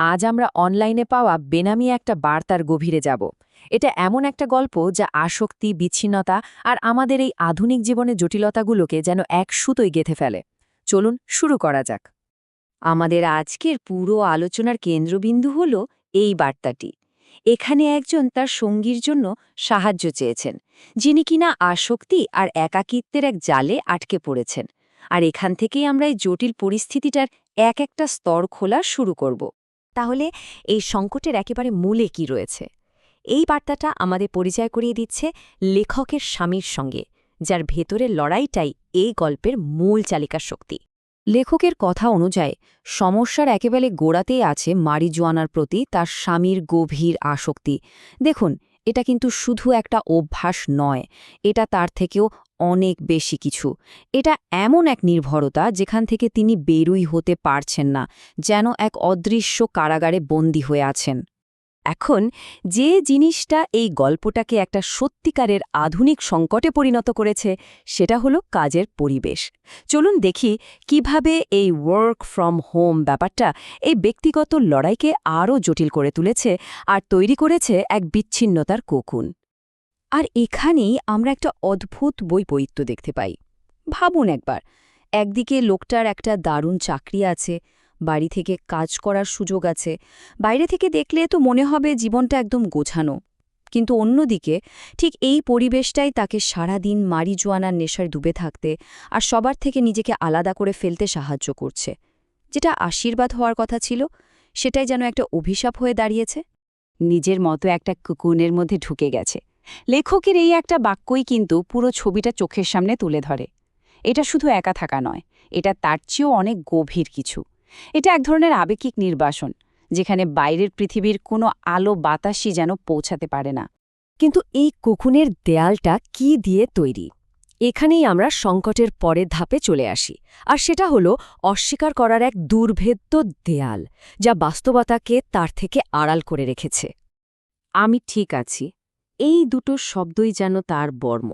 আজ আমরা অনলাইনে পাওয়া বেনামি একটা বার্তার গভীরে যাব। এটা এমন একটা গল্প যা আসক্তি, বিচ্ছিন্নতা আর আমাদের এই আধুনিক জীবনের জটিলতাগুলোকে যেন এক সুতোয় গেঁথে ফেলে। চলুন শুরু করা যাক। আমাদের আজকের পুরো আলোচনার কেন্দ্রবিন্দু হল এই বার্তাটি। এখানে একজন তার সঙ্গীর জন্য সাহায্য চেয়েছেন, যিনি কিনা আসক্তি আর একাকিত্বের এক জালে আটকে পড়েছেন। আর এখান থেকেই আমরা এই জটিল পরিস্থিতিটার এক একটা স্তর খোলা শুরু করব। তাহলে এই সংকটের একেবারে মূলে কি রয়েছে? এই বার্তাটা আমাদের পরিচয় করিয়ে দিচ্ছে লেখকের স্বামীর সঙ্গে, যার ভেতরের লড়াইটাই এই গল্পের মূল চালিকা শক্তি। লেখকের কথা অনুযায়ী সমস্যার একেবারে গোড়াতেই আছে মারিজুয়ানার প্রতি তার স্বামীর গভীর আসক্তি। দেখুন, এটা কিন্তু শুধু একটা অভ্যাস নয়, এটা তার থেকেও অনেক বেশি কিছু। এটা এমন এক নির্ভরতা যেখান থেকে তিনি বেরুই হতে পারছেন না, যেন এক অদৃশ্য কারাগারে বন্দী হয়ে আছেন। এখন যে জিনিসটা এই গল্পটাকে একটা সত্যিকারের আধুনিক সংকটে পরিণত করেছে, সেটা হলো কাজের পরিবেশ। চলুন দেখি কিভাবে এই ওয়ার্ক ফ্রম হোম ব্যাপারটা এই ব্যক্তিগত লড়াইকে আরও জটিল করে তুলেছে আর তৈরি করেছে এক বিচ্ছিন্নতার কোকুন। আর এখানেই আমরা একটা অদ্ভুত বৈপরীত্য দেখতে পাই। ভাবুন একবার, একদিকে লোকটার একটা দারুণ চাকরি আছে, বাড়ি থেকে কাজ করার সুযোগ আছে, বাইরে থেকে দেখলে তো মনে হবে জীবনটা একদম গোছানো। কিন্তু অন্যদিকে ঠিক এই পরিবেশটাই তাকে সারাদিন মারিজুয়ানার নেশায় ডুবে থাকতে আর সবার থেকে নিজেকে আলাদা করে ফেলতে সাহায্য করছে। যেটা আশীর্বাদ হওয়ার কথা ছিল, সেটাই যেন একটা অভিশাপ হয়ে দাঁড়িয়েছে। নিজের মতো একটা কুকুনের মধ্যে ঢুকে গেছে। লেখকের এই একটা বাক্যই কিন্তু পুরো ছবিটা চোখের সামনে তুলে ধরে। এটা শুধু একা থাকা নয়, এটা তার চেয়েও অনেক গভীর কিছু। এটা এক ধরনের আবেগিক নির্বাসন, যেখানে বাইরের পৃথিবীর কোনো আলো বাতাসই যেন পৌঁছাতে পারে না। কিন্তু এই কোকুনের দেয়ালটা কি দিয়ে তৈরি? এখানেই আমরা সংকটের পরের ধাপে চলে আসি, আর সেটা হলো অস্বীকার করার এক দুর্ভেদ্য দেয়াল, যা বাস্তবতাকে তার থেকে আড়াল করে রেখেছে। আমি ঠিক আছি, এই দুটো শব্দই যেন তার বর্ম।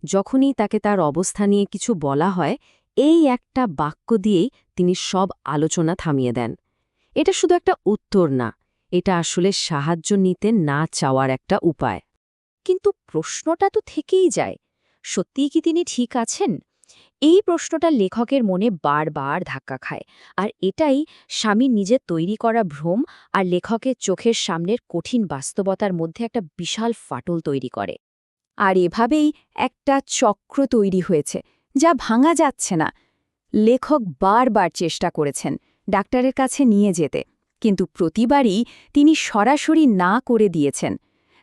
যখনই তাকে তার অবস্থা নিয়ে কিছু বলা হয়, এই একটা বাক্য দিয়েই তিনি সব আলোচনা থামিয়ে দেন। এটা শুধু একটা উত্তর না, এটা আসলে সাহায্য নিতে না চাওয়ার একটা উপায়। কিন্তু প্রশ্নটা তো থেকেই যায়, সত্যিই কি তিনি ঠিক আছেন? এই প্রশ্নটা লেখকের মনে বারবার ধাক্কা খায়, আর এটাই স্বামীর নিজের তৈরি করা ভ্রম আর লেখকের চোখের সামনের কঠিন বাস্তবতার মধ্যে একটা বিশাল ফাটল তৈরি করে। আর এভাবেই একটা চক্র তৈরি হয়েছে, যা ভাঙা যাচ্ছে না। লেখক বারবার চেষ্টা করেছেন ডাক্তারের কাছে নিয়ে যেতে, কিন্তু প্রতিবারই তিনি সরাসরি না করে দিয়েছেন।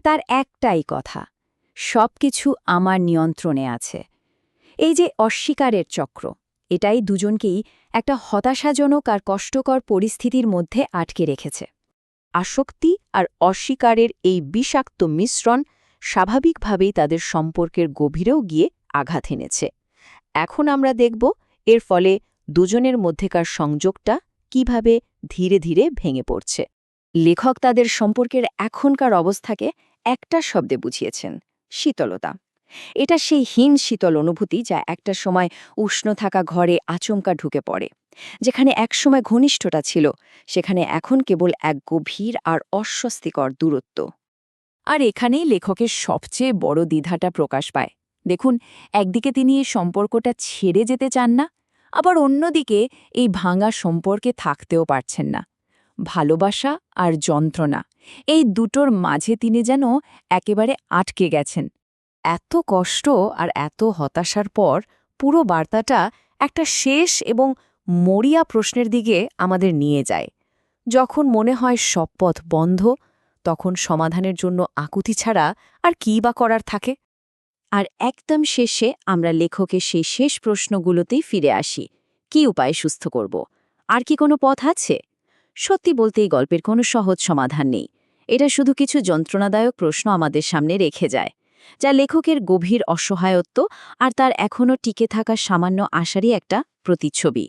তার একটাই কথা, সবকিছু আমার নিয়ন্ত্রণে আছে। এই যে অস্বীকারের চক্র, এটাই দুজনকেই একটা হতাশাজনক আর কষ্টকর পরিস্থিতির মধ্যে আটকে রেখেছে। আসক্তি আর অস্বীকারের এই বিষাক্ত মিশ্রণ স্বাভাবিকভাবেই তাদের সম্পর্কের গভীরেও গিয়ে আঘাত এনেছে। এখন আমরা দেখব এর ফলে দুজনের মধ্যেকার সংযোগটা কিভাবে ধীরে ধীরে ভেঙে পড়ছে। লেখক তাদের সম্পর্কের এখনকার অবস্থাকে একটা শব্দে বুঝিয়েছেন: শীতলতা। এটা সেই হিম শীতল অনুভূতি যা একটা সময় উষ্ণ থাকা ঘরে আচমকা ঢুকে পড়ে। যেখানে একসময় ঘনিষ্ঠতা ছিল, সেখানে এখন কেবল এক গভীর আর অস্বস্তিকর দূরত্ব। আর এখানেই লেখকের সবচেয়ে বড় দ্বিধাটা প্রকাশ পায়। দেখুন, একদিকে তিনি এই সম্পর্কটা ছেড়ে যেতে চান না, আবার অন্যদিকে এই ভাঙা সম্পর্কে থাকতেও পারছেন না। ভালোবাসা আর যন্ত্রণা, এই দুটোর মাঝে তিনি যেন একেবারে আটকে গেছেন। এত কষ্ট আর এত হতাশার পর পুরো বার্তাটা একটা শেষ এবং মরিয়া প্রশ্নের দিকে আমাদের নিয়ে যায়। যখন মনে হয় সব পথ বন্ধ, তখন সমাধানের জন্য আকুতি ছাড়া আর কী বা করার থাকে? আর একদম শেষে আমরা লেখকের সেই শেষ প্রশ্নগুলোতেই ফিরে আসি। কি উপায়ে সুস্থ করব? আর কি কোনো পথ আছে? সত্যি বলতে এই গল্পের কোনো সহজ সমাধান নেই। এটা শুধু কিছু যন্ত্রণাদায়ক প্রশ্ন আমাদের সামনে রেখে যায়, যা লেখকের গভীর অসহায়ত্ব আর তার এখনও টিকে থাকা সামান্য আশারই একটা প্রতিচ্ছবি।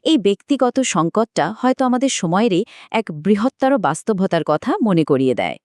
এই ব্যক্তিগত সংকটটা হয়তো আমাদের সময়েরই এক বৃহত্তর বাস্তবতার কথা মনে করিয়ে দেয়।